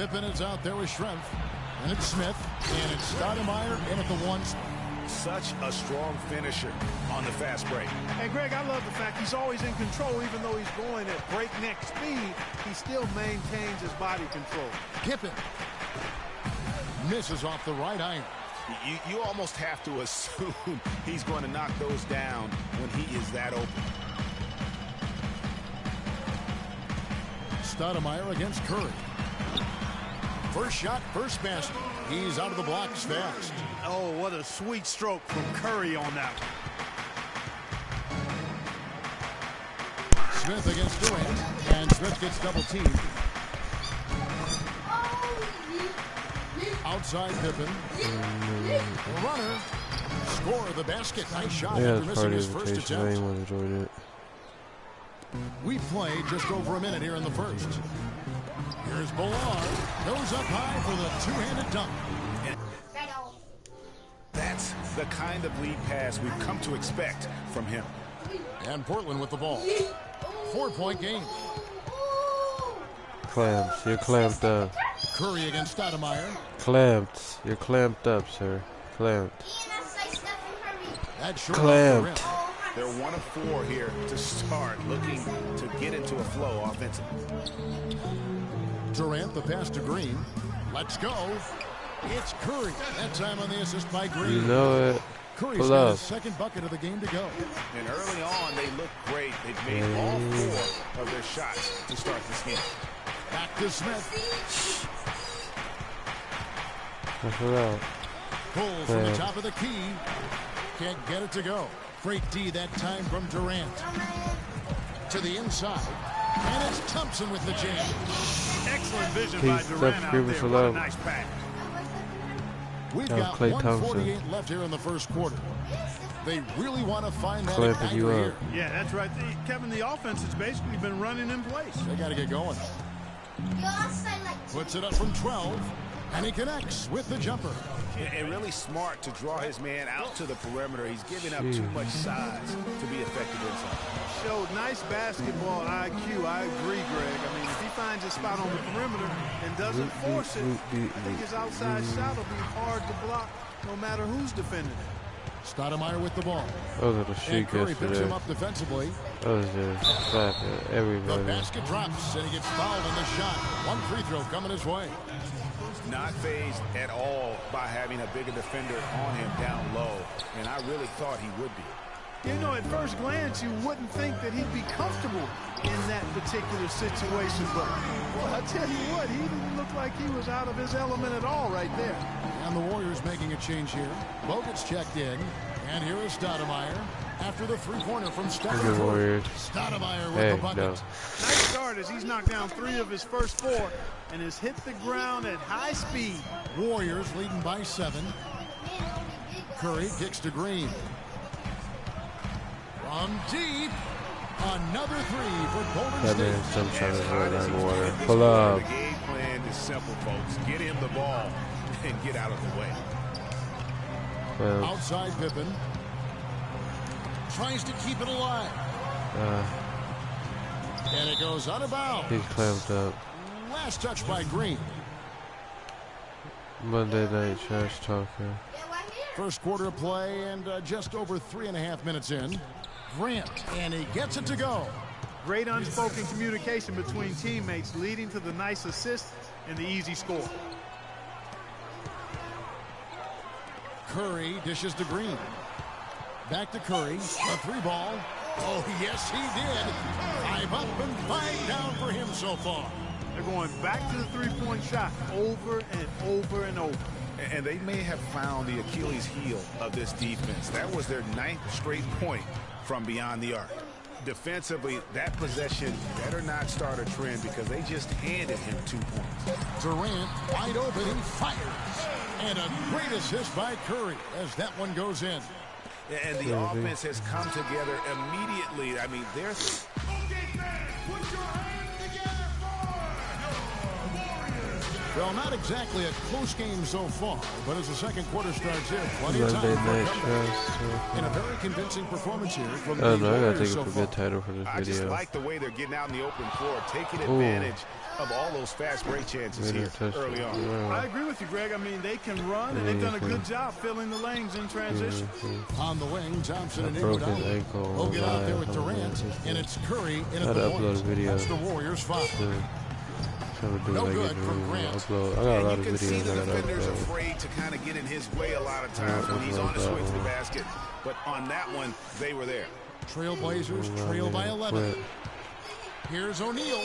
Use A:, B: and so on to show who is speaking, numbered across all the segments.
A: Pippen is out there with strength. And it's Smith. And it's Stoudemire in at the one.
B: Such a strong finisher on the fast break.
C: And Greg, I love the fact he's always in control. Even though he's going at breakneck speed, he still maintains his body control.
A: Pippen misses off the right iron.
B: You almost have to assume he's going to knock those down when he is that open.
A: Stoudemire against Curry. First shot, first basket. He's out of the blocks fast.
C: Oh, what a sweet stroke from Curry on that one.
A: Smith against Durant, and Smith gets double teamed. Outside Pippen. Runner. Score the basket. Nice shot after missing his first attempt. We play just over a minute here in the first. Here's Ballard. Goes up high for the two-handed dunk.
B: That's the kind of lead pass we've come to expect from him.
A: And Portland with the ball. 4-point game.
D: Clamps. You're clamped up.
A: Curry against Stoudemire.
D: Clamped. You're clamped up, sir. Clamped.
A: Clamped.
B: They're 1 of 4 here to start, looking to get into a flow offensively.
A: Durant, the pass to Green. Let's go. It's Curry. That time on the assist by Green.
D: You know it.
A: Curry's got his second bucket of the game to go.
B: And early on, they look great. They've made all 4 of their shots to start this game.
A: Back to Smith. Pulls from the top of the key. Can't get it to go. Great D that time from Durant. To the inside. And it's Thompson with the jam.
C: Excellent vision by Durant out there. What a nice pass.
A: We've got 1:48 left here in the first quarter. They really want to find that anchor here.
C: Yeah, that's right. Kevin, the offense has basically been running in place.
A: They got to get going. Puts it up from 12, and he connects with the jumper.
B: And really smart to draw his man out to the perimeter. He's giving up too much size to be effective inside.
C: Showed nice basketball IQ. I agree, Greg. I mean, if he finds a spot on the perimeter and doesn't force it, I think his outside shot will be hard to block no matter who's defending it.
A: Stoudemire with the ball.
D: Those are the
A: and Curry picks him up defensively.
D: Those just slap everybody.
A: The basket drops, and he gets fouled in the shot. One free throw coming his way.
B: Not fazed at all by having a bigger defender on him down low, and I really thought he would be.
C: You know, at first glance, you wouldn't think that he'd be comfortable in that particular situation, but well, I tell you what, he didn't look like he was out of his element at all right there.
A: And the Warriors making a change here. Bogut's checked in, and here is Stoudemire after the three-pointer from Stoudemire. Stoudemire with the bucket.
C: Nice start as he's knocked down 3 of his first 4 and has hit the ground at high speed.
A: Warriors leading by 7. Curry kicks to Green. From deep, another 3 for Golden State.
D: Pull up.
B: The game plan is simple, folks. Get him the ball and get out of the way.
A: Outside Pippen. Tries to keep it alive. And it goes out of bounds.
D: He's clamped up.
A: Last touch by Green.
D: Monday night trash talker.
A: First quarter of play and just over 3.5 minutes in. Grant, and he gets it to go.
C: Great unspoken communication between teammates leading to the nice assist and the easy score.
A: Curry dishes to Green. Back to Curry. A 3-ball. Oh, yes, he did. 5 up and 5 down for him so far.
C: They're going back to the three-point shot over and over and over.
B: And they may have found the Achilles heel of this defense. That was their 9th straight point from beyond the arc. Defensively, that possession better not start a trend because they just handed him 2 points.
A: Durant wide open, he fires. And a great assist by Curry as that one goes in.
B: And the offense has come together immediately. I mean, they're...
E: Okay, fans, put your hands together for the Warriors.
A: Well, not exactly a close game so far, but as the second quarter starts here, plenty of time for a comeback. And a very convincing performance here from the
D: I gotta take
A: so
D: a good title for this video.
B: I just like the way they're getting out in the open floor, taking advantage of all those fast break chances here early on.
C: I agree with you, Greg. I mean, they can run, and they've done a good job filling the lanes in transition.
A: On the wing, Thompson and Iguodala will get out there with Durant, and it's Curry in at the point. That's the Warriors' foul. No good for Grant.
D: I got a lot of
B: videos. See the defender's
D: upload.
B: afraid to kind of get in his way a lot of times when he's on his way to the basket. But on that one, they were there.
A: Trailblazers trail by 11. Here's O'Neal.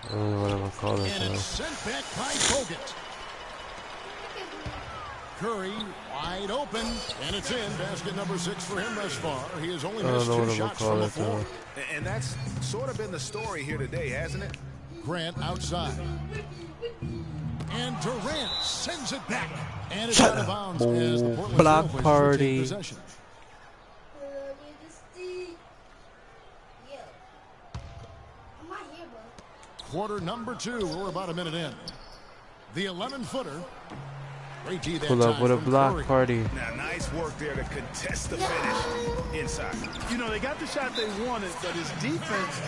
D: I don't know what I'm gonna call it.
A: And it's sent back by Bogut. Curry wide open, and it's in. Basket number 6 for him thus far. He has only missed 2 shots from the floor.
B: And that's sort of been the story here today, hasn't it?
A: Grant outside. And Durant sends it back. And it's out of bounds as the Portland
D: block
A: Trailblazers
D: party.
A: take possession. Quarter number 2. We're about a minute in. The 11-footer. Great D that
D: Pull up
A: time
D: with a
A: from
D: block
A: Curry.
D: party.
B: Now, nice work there to contest the finish inside.
C: You know, they got the shot they wanted, but his defense,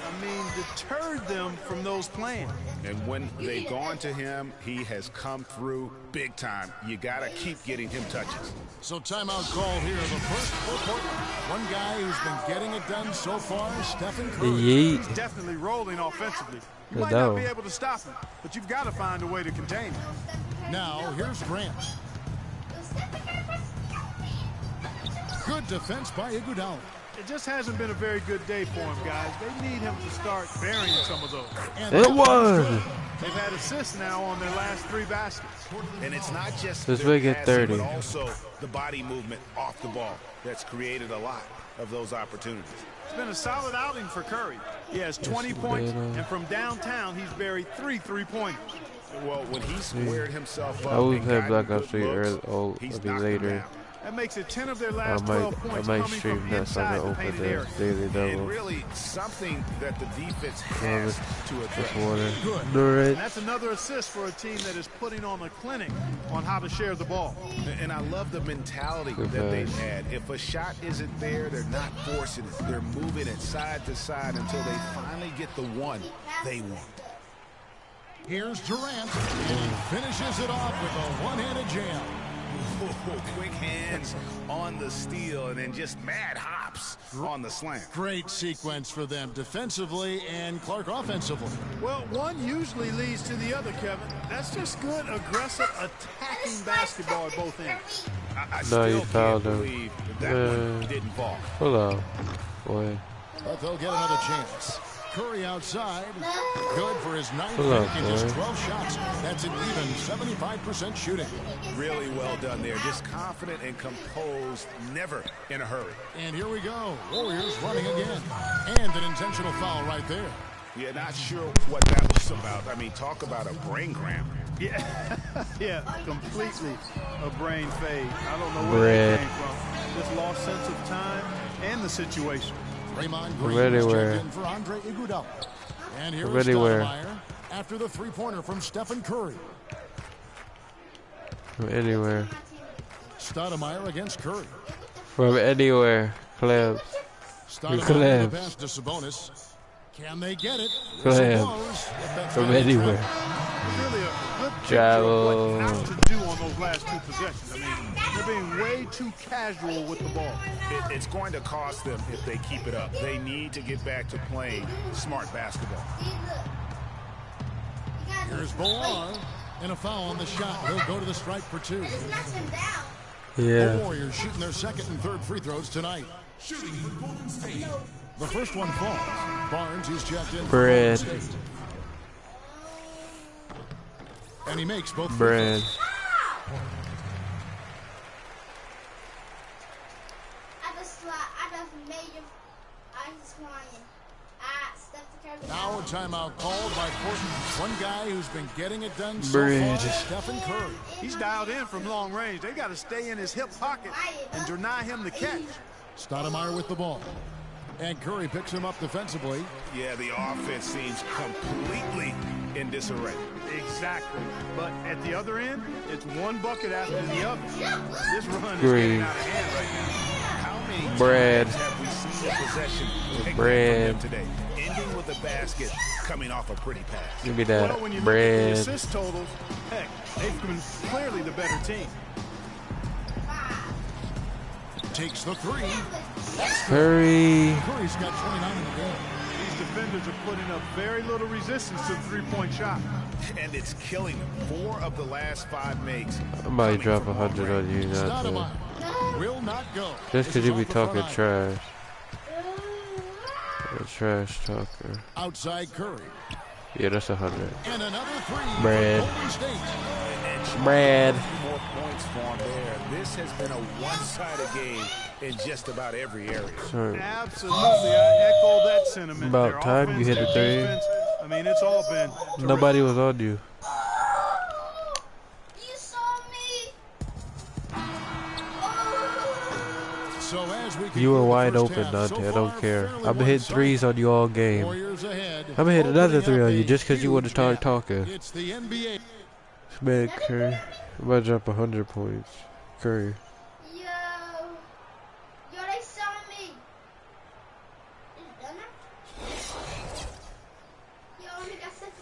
C: I mean, deterred them from those plans.
B: And when they've gone to him, he has come through big time. You got to keep getting him touches.
A: So timeout call here. The first for Portland. One guy who's been getting it done so far, Stephen Curry.
C: He's definitely rolling offensively. You might not be able to stop him, but you've got to find a way to contain him.
A: Now, here's Grant. Good defense by Iguodala.
C: It just hasn't been a very good day for him, guys. They need him to start burying some of those.
A: And
D: it was.
C: They've had assists now on their last 3 baskets.
B: And it's not just
D: Let's
B: their
D: make it
B: passing,
D: 30.
B: but also the body movement off the ball that's created a lot of those opportunities.
C: It's been a solid outing for Curry. He has 20 points, and from downtown, he's buried 3 3-pointers.
B: Well, when he squared himself up,
D: I will
B: and
D: play
B: got
D: Black
B: good
D: Ops 3
B: looks, he's knocked them
D: later.
B: down.
C: That makes it 10 of their last 12 points coming from inside the painted area.
D: Daily
B: And
D: double.
B: really something that the defense has to address.
C: And that's another assist for a team that is putting on a clinic on how to share the ball.
B: And I love the mentality that they've had. If a shot isn't there, they're not forcing it. They're moving it side to side until they finally get the one they want.
A: Here's Durant, and he finishes it off with a one-handed jam.
B: Quick hands on the steal, and then just mad hops on the slant.
A: Great sequence for them defensively and Clark offensively.
C: Well, one usually leads to the other, Kevin. That's just good, aggressive, attacking basketball at both ends.
B: I still can't believe that one didn't fall.
D: Hold on, boy.
A: But they'll get another chance. Curry outside. Good for his 9th pick in just 12 shots. That's an even 75% shooting.
B: Really well done there. Just confident and composed, never in a hurry.
A: And here we go. Warriors running again. And an intentional foul right there.
B: Yeah, not sure what that was about. I mean, talk about a brain cramp.
C: Yeah, completely a brain fade. I don't know where it came from. Just lost sense of time and the situation.
A: Draymond Green is checked in for Andre Iguodala. And here is Stoudemire after the three-pointer from Stephen Curry.
D: From anywhere.
A: Stoudemire against Curry.
D: From anywhere. Clamps.
A: Stoudemire the pass to Sabonis. Can they get it?
D: Clamps. From anywhere.
C: Really a good
D: travel.
C: What not to do on those last 2 possessions. I mean, they're being way too casual with the ball.
B: It's going to cost them if they keep it up. They need to get back to playing smart basketball.
A: Here's Bolar, and a foul on the shot. He'll go to the stripe for 2.
D: Yeah.
A: The Warriors shooting their 2nd and 3rd free throws tonight. The first one falls. Barnes, he's checked in for Golden State. And he makes both free throws. Now a timeout called by Portland. One guy who's been getting it done so far, Stephen Curry.
C: He's dialed in from long range. They got to stay in his hip pocket and deny him the catch.
A: Stoudemire with the ball. And Curry picks him up defensively.
B: Yeah, the offense seems completely in disarray.
C: Exactly. But at the other end, it's one bucket after the other. This run is
D: Green.
C: getting out of hand right now.
B: How many
D: Bread.
B: times have we seen a possession taken
D: Bread.
B: from them today, ending with a basket coming off a pretty pass?
D: Give me that
C: Well, when you look at
D: bread.
C: the assist totals, heck, they've been clearly the better team.
A: Takes the three.
D: Curry.
A: Curry's got 29 in the game.
C: These defenders are putting up very little resistance to the three-point shot.
B: And it's killing them. 4 of the last 5 makes.
D: I might
B: coming
D: drop
B: from
D: 100
B: long
D: on you, not that.
A: Stoudemire will not go.
D: Just
A: This
D: because
A: is
D: you
A: off
D: be
A: the front
D: talking
A: iron.
D: trash. A trash talker.
A: Outside Curry.
D: Yeah, that's 100.
A: And another three
D: Bread.
A: for Golden State.
D: Bread.
B: 3 more points for him there. This has been a one-sided game in just about every area.
D: Sorry.
C: Absolutely, I echo that sentiment.
D: About
C: Their
D: time you
C: offense,
D: hit a
C: their
D: three.
C: defense, I mean, it's all been terrific.
D: Nobody was on you.
E: You saw me.
A: So as we
D: You were
A: conclude the
D: wide
A: first
D: open,
A: half,
D: Dante.
A: so
D: I don't
A: far,
D: care.
A: fairly
D: I'm gonna hit
A: one-sided.
D: threes on you all game.
A: Warriors ahead.
D: I'm gonna hit another
A: Opening
D: 3
A: up
D: on you
A: a
D: just because you want to
A: huge
D: start
A: gap.
D: talking.
A: It's the NBA.
D: Man, Curry. I'm about to drop 100 points. Curry.
E: Yo, they saw me. Is it done now? Yo, only got 17.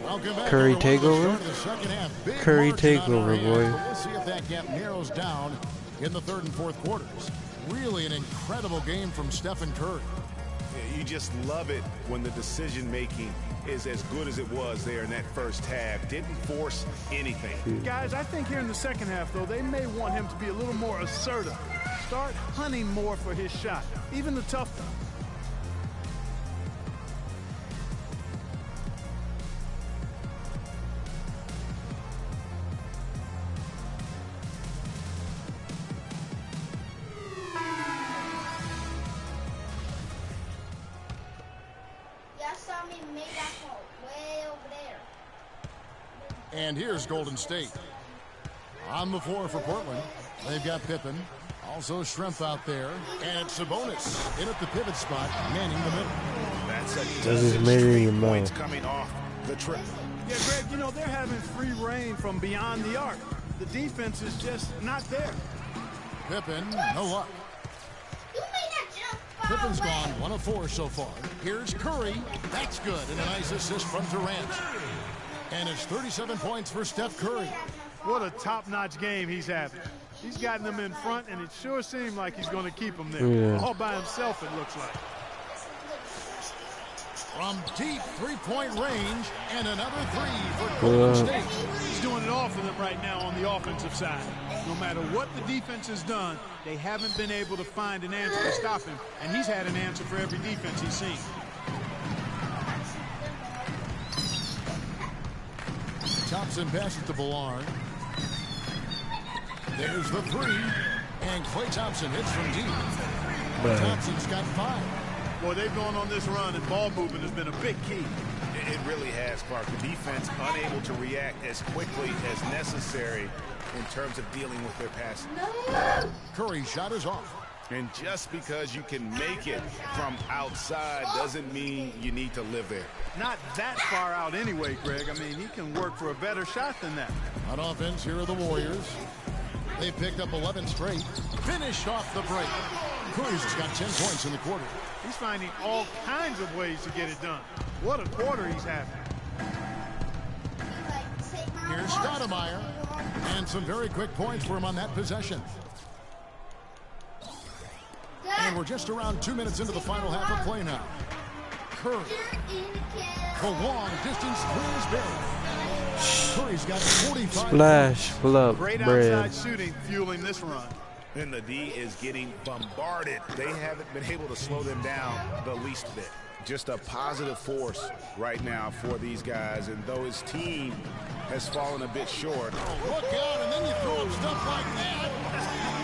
A: Welcome back,
D: Curry
A: everyone, to the
D: takeover?
A: start of the second half. Big
D: Curry
A: margin on our
D: takeover,
A: hands,
D: boy.
A: but we'll see if that gap narrows down in the third and fourth quarters. Really an incredible game from Stephen Curry.
B: Yeah, you just love it when the decision-making is as good as it was there in that first half. Didn't force anything.
C: Guys, I think here in the second half, though, they may want him to be a little more assertive. Start hunting more for his shot, even the tough ones.
E: Y'all saw me make that hole way over there.
A: And here's Golden State. On the floor for Portland, they've got Pippen. Also Strength out there. And it's Sabonis in at the pivot spot, manning the middle.
B: That's a
D: is
B: dozen
D: marrying
B: straight
D: him
B: points
D: now.
B: coming off the triple.
C: Yeah, Greg, you know, they're having free reign from beyond the arc. The defense is just not there.
A: Pippen, no luck.
E: You made that jump far
A: Pippen's
E: away.
A: gone 1 of 4 so far. Here's Curry. That's good. And a nice assist from Durant. And it's 37 points for Steph Curry.
C: What a top-notch game he's having. He's gotten them in front, and it sure seemed like he's going to keep them there.
D: Yeah.
C: All by himself, it looks like.
A: From deep three-point range, and another three for Golden State.
C: He's doing it all for them right now on the offensive side. No matter what the defense has done, they haven't been able to find an answer to stop him, and he's had an answer for every defense he's seen.
A: Thompson passes to Ballard. There's the three, and Klay Thompson hits from deep. Thompson's got 5.
C: Boy, they've gone on this run, and ball movement has been a big key.
B: It really has, Clark. The defense unable to react as quickly as necessary in terms of dealing with their passing.
A: Curry's shot is off.
B: And just because you can make it from outside doesn't mean you need to live there.
C: Not that far out anyway, Greg. I mean, he can work for a better shot than that.
A: On offense, here are the Warriors. They picked up 11 straight. Finished off the break. Curry's got 10 points in the quarter.
C: He's finding all kinds of ways to get it done. What a quarter he's having.
A: Here's Stoudemire. And some very quick points for him on that possession. And we're just around 2 minutes into the final half of play now. Curry. The long distance three is big. Curry's got 45.
D: Splash. Pull up.
C: Great
D: Bread.
C: outside shooting fueling this run.
B: And the D is getting bombarded. They haven't been able to slow them down the least bit. Just a positive force right now for these guys. And though his team has fallen a bit short.
A: Look out, and then you throw up stuff like that.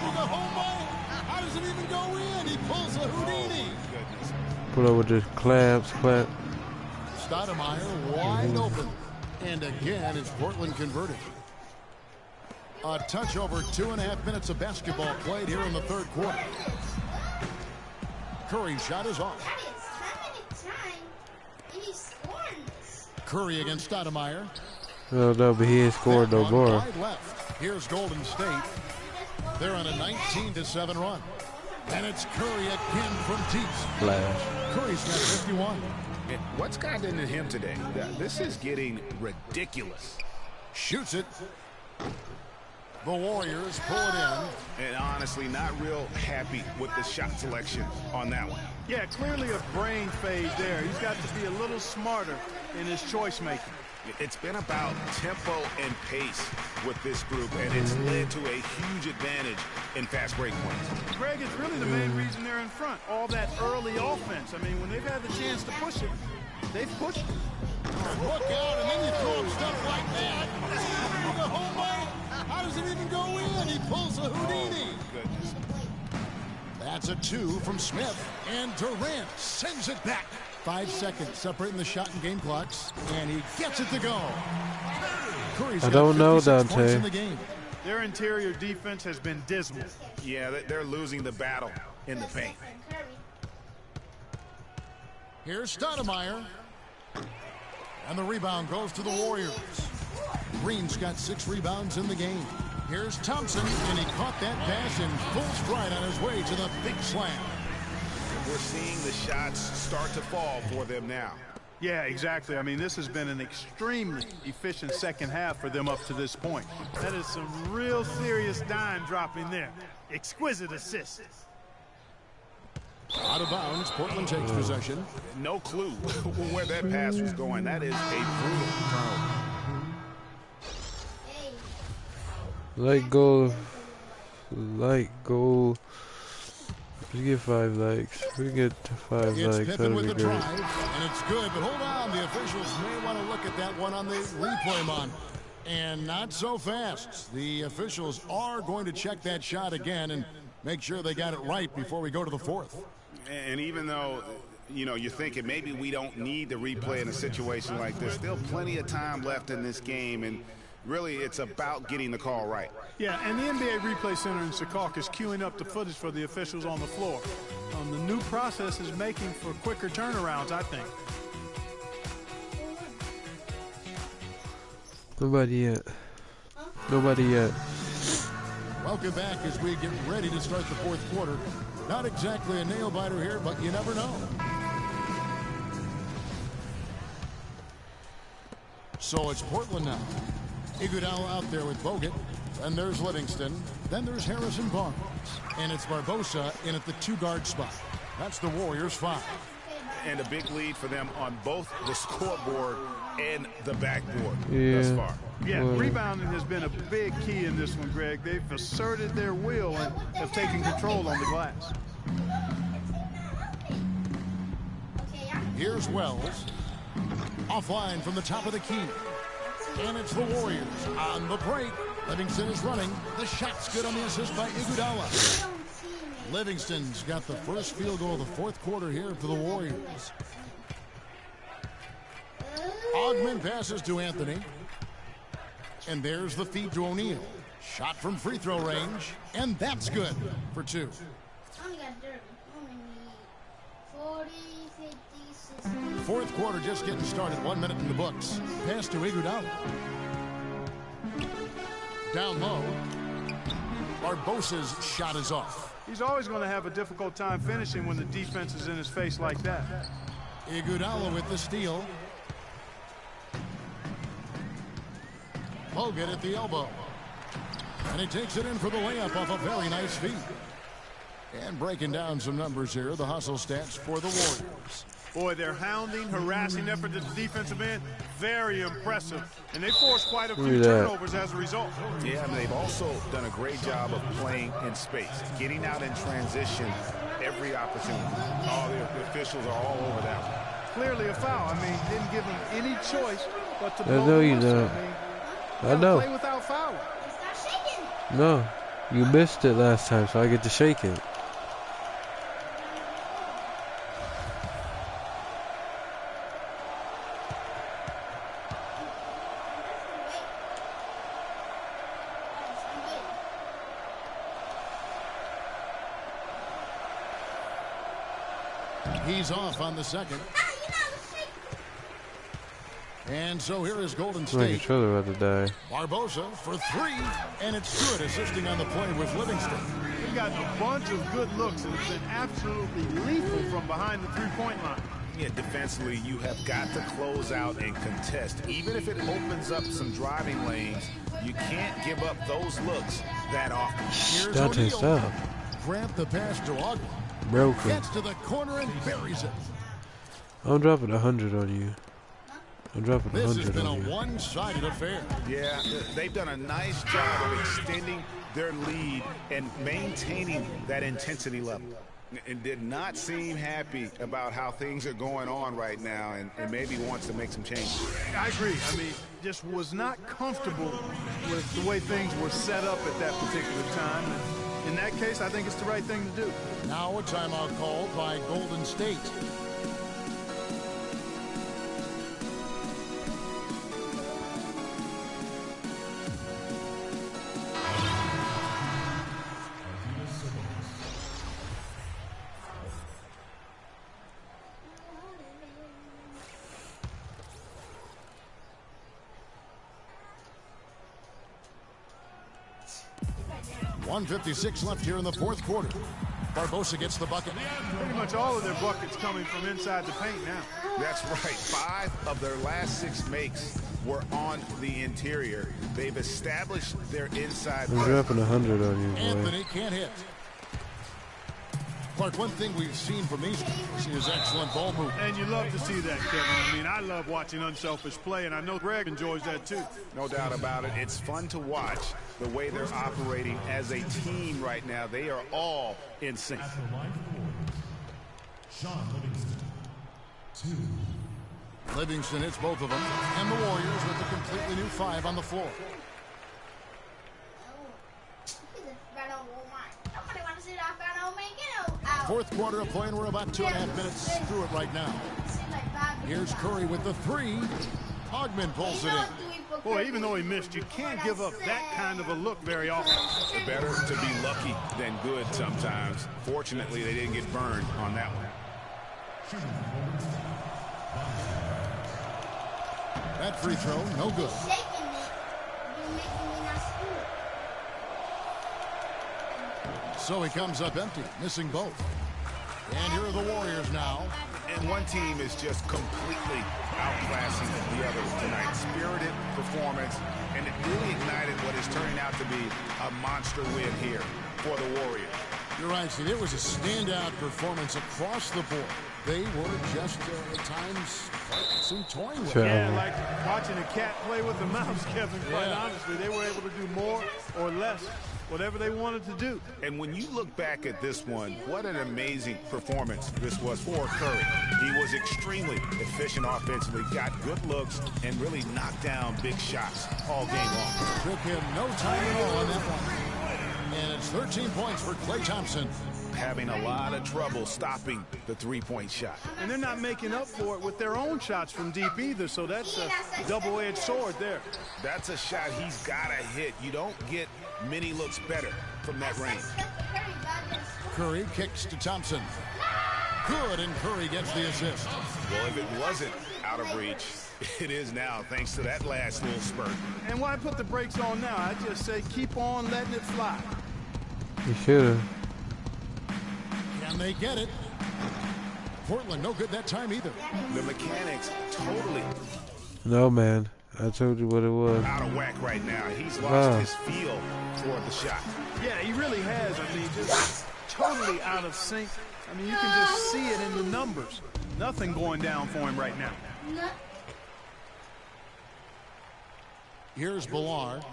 A: You go home ball. How does it even go in? He pulls a Houdini.
B: Goodness.
D: Pull up with the clamps. Clamp.
A: Stoudemire wide open. And again, it's Portland converted. A touch over 2.5 minutes of basketball played here in the third quarter. Curry's shot is off.
E: That is how many times and he's scoring this.
A: Curry against Stoudemire.
D: No, but he ain't scored no more.
A: Wide left. Here's Golden State. They're on a 19-7 run. And it's Curry again from deep.
D: Flash.
A: Curry's got 51.
B: And what's gotten into him today? This is getting ridiculous.
A: Shoots it. The Warriors pull it in.
B: And honestly, not real happy with the shot selection on that one.
C: Yeah, clearly a brain fade there. He's got to be a little smarter in his choice making.
B: It's been about tempo and pace with this group, and it's led to a huge advantage in fast break points.
C: Greg, it's really the main reason they're in front. All that early offense. I mean, when they've had the chance to push it, they've pushed it.
A: Look out, and then you throw him stuff like that. The home run. How does it even go in? He pulls a Houdini.
B: Goodness.
A: That's a 2 from Smith. And Durant sends it back. 5 seconds separating the shot and game clocks. And he gets it to go. Curry's
D: I don't know,
A: got 56 points
D: Dante.
A: in the game.
C: Their interior defense has been dismal.
B: Yeah, they're losing the battle in the paint.
E: Curry.
A: Here's Stoudemire. And the rebound goes to the Warriors. Green's got 6 rebounds in the game. Here's Thompson, and he caught that pass in full stride on his way to the big slam.
B: We're seeing the shots start to fall for them now.
C: Yeah, exactly. I mean, this has been an extremely efficient second half for them up to this point. That is some real serious dime dropping there. Exquisite assist.
A: Out of bounds, Portland takes possession.
B: No clue where that pass was going. That is a brutal turnover.
E: Hey,
D: Light goal. We get 5 likes. We get 5
A: It's
D: likes.
A: Pippen
D: That'd
A: with
D: be
A: the
D: great.
A: drive, and it's good. But hold on, the officials may want to look at that one on the replay mon. And not so fast. The officials are going to check that shot again and make sure they got it right before we go to the fourth.
B: And even though, you know, you're thinking maybe we don't need the replay in a situation like this, still plenty of time left in this game, and really it's about getting the call right.
C: Yeah, and the NBA Replay Center in Secaucus is queuing up the footage for the officials on the floor. The new process is making for quicker turnarounds, I think.
D: Nobody yet. Nobody yet.
A: Welcome back as we get ready to start the fourth quarter. Not exactly a nail-biter here, but you never know. So it's Portland now. Iguodala out there with Bogut. Then there's Livingston. Then there's Harrison Barnes. And it's Barbosa in at the 2-guard spot. That's the Warriors' 5.
B: And a big lead for them on both the scoreboard and the backboard
D: Yeah.
B: thus far.
C: Yeah,
D: Well,
C: rebounding has been a big key in this one, Greg. They've asserted their will and have taken control on the glass.
E: okay, I'm
A: Here's Wells. Offline from the top of the key. And it's the Warriors on the break. Livingston is running. The shot's good on the assist by Iguodala.
E: don't see me.
A: Livingston's got the first field goal of the fourth quarter here for the Warriors. Ogman passes to Anthony. And there's the feed to O'Neal. Shot from free throw range. And that's good for 2.
E: Only got dirty. Only need 40, 50, 60.
A: Fourth quarter just getting started. 1 minute in the books. Pass to Iguodala. Down low. Barbosa's shot is off.
C: He's always going to have a difficult time finishing when the defense is in his face like that.
A: Iguodala with the steal. Bogut at the elbow. And he takes it in for the layup off a very nice feed. And breaking down some numbers here, the hustle stats for the Warriors.
C: Boy, their hounding, harassing effort at the defensive end, very impressive. And they forced quite a few
D: Look at that.
C: turnovers as a result.
B: Yeah, and they've also done a great job of playing in space, getting out in transition every opportunity. All the officials are all over that one.
C: Clearly a foul. I mean, didn't give them any choice but to
D: I
C: blow
D: know
C: the
D: you
C: whistle.
D: don't.
C: I mean,
D: I know.
C: play without fouling.
E: Stop shaking.
D: No. You missed it last time, so I get to shake it.
A: He's off on the second. And so here is Golden State.
D: My controller about to die.
A: Barbosa for three, and it's good, assisting on the play with Livingston.
C: He got a bunch of good looks and has been absolutely lethal from behind the three-point line.
B: Yeah, defensively, you have got to close out and contest. Even if it opens up some driving lanes, you can't give up those looks that often.
A: Here's
D: Dante,
A: O'Neal.
D: stop.
A: Grab the pass to Ogden.
D: Broken.
A: Gets to the corner and buries it.
D: I'm dropping 100 on you. I'm dropping
A: This has
D: 100
A: been
D: on
A: a
D: you.
A: one-sided affair.
B: Yeah, they've done a nice job of extending their lead and maintaining that intensity level. And did not seem happy about how things are going on right now, and maybe wants to make some changes.
C: I agree. I mean, just was not comfortable with the way things were set up at that particular time. In that case, I think it's the right thing to do.
A: Now a timeout called by Golden State. .156 left here in the fourth quarter. Barbosa gets the bucket.
C: Pretty much all of their buckets coming from inside the paint now.
B: That's right. 5 of their last 6 makes were on the interior. They've established their inside.
D: I'm dropping 100 on you, boy.
A: Anthony can't hit. Clark, one thing we've seen from these guys is excellent ball movement.
C: And you love to see that, Kevin. I mean, I love watching unselfish play, and I know Greg enjoys that too.
B: No doubt about it. It's fun to watch the way they're operating as a team right now. They are all in sync.
A: Livingston hits both of them, and the Warriors with a completely new 5 on the floor. Fourth quarter of play, and we're about 2.5 minutes through it right now. Here's Curry with the 3. Hogman pulls it in.
C: Boy, even though he missed, you can't give up that kind of a look very often.
B: Better to be lucky than good sometimes. Fortunately, they didn't get burned on that one.
A: That free throw, no good. So he comes up empty, missing both. And here are the Warriors now.
B: And one team is just completely outclassing the other tonight. Spirited performance, and it really ignited what is turning out to be a monster win here for the Warriors.
A: You're right, Steve. It was a standout performance across the board. They were just, at times, some toying with it.
C: Yeah, like watching a cat play with a mouse, Kevin, quite honestly. They were able to do more or less, whatever they wanted to do.
B: And when you look back at this one, what an amazing performance this was for Curry. He was extremely efficient offensively, got good looks, and really knocked down big shots all game long.
A: Took him no time at all on that one. And it's 13 points for Klay Thompson.
B: Having a lot of trouble stopping the three-point shot.
C: And they're not making up for it with their own shots from deep either, so that's a double-edged sword there.
B: That's a shot he's got to hit. You don't get many looks better from that range.
A: Curry kicks to Thompson. Good, and Curry gets the assist.
B: Well, if it wasn't out of reach, it is now, thanks to that last little spurt.
C: And why put the brakes on now? I just say keep on letting it fly.
D: You should have.
A: And they get it. Portland, no good that time either.
B: The mechanics totally
D: No, man. I told you what it was.
B: out of whack right now. He's lost his feel for the shot.
C: Yeah, he really has. I mean, just totally out of sync. I mean, you can just see it in the numbers. Nothing going down for him right now.
A: Here's Ballard.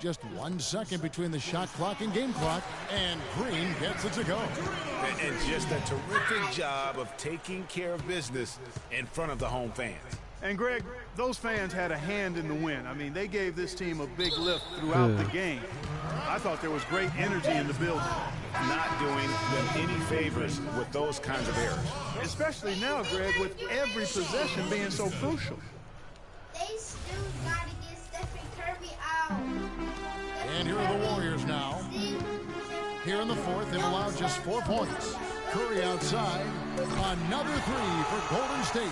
A: Just 1 second between the shot clock and game clock, and Green gets it to go.
B: And just a terrific job of taking care of business in front of the home fans.
C: And, Greg, those fans had a hand in the win. I mean, they gave this team a big lift throughout the game. I thought there was great energy in the building.
B: Not doing them any favors with those kinds of errors.
C: Especially now, Greg, with every possession being so crucial.
E: They still got to get Stephen Curry out.
A: And here are the Warriors now. Here in the fourth, they've allowed just 4 points. Curry outside. Another three for Golden State.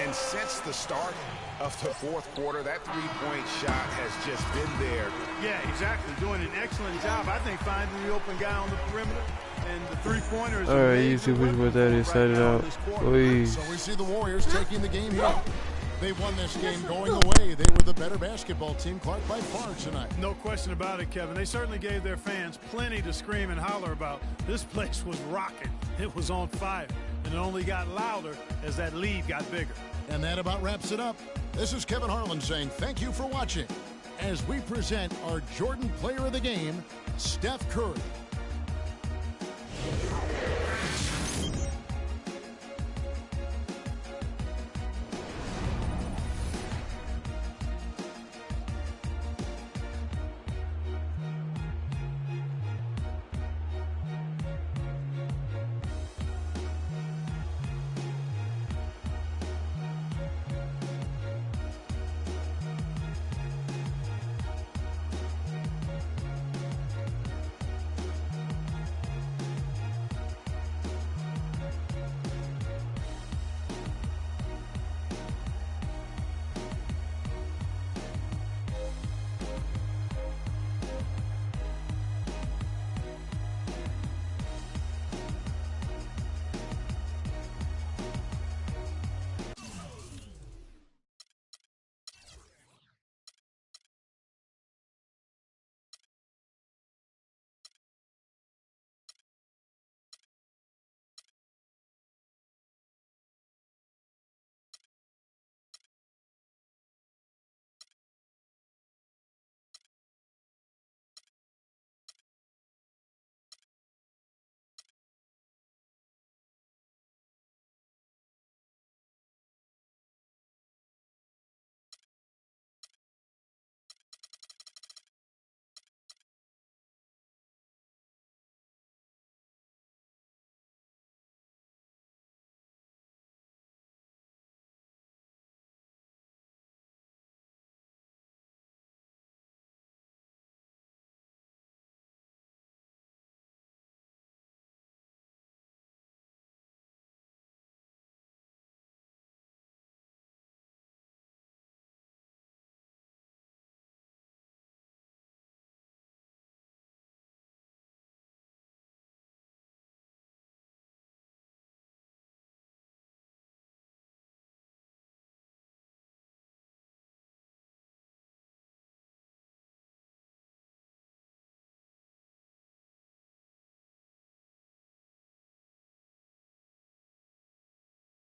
B: And since the start of the fourth quarter, that three-point shot has just been there.
C: Yeah, exactly. Doing an excellent job, I think, finding the open guy on the perimeter. And the three-pointer is
D: alright, you see what that is. Set it out. Please.
A: So we see the Warriors taking the game here. They won this game going away. They were the better basketball team, Clark, by far tonight.
C: No question about it, Kevin. They certainly gave their fans plenty to scream and holler about. This place was rocking. It was on fire. And it only got louder as that lead got bigger.
A: And that about wraps it up. This is Kevin Harlan saying thank you for watching as we present our Jordan Player of the Game, Steph Curry.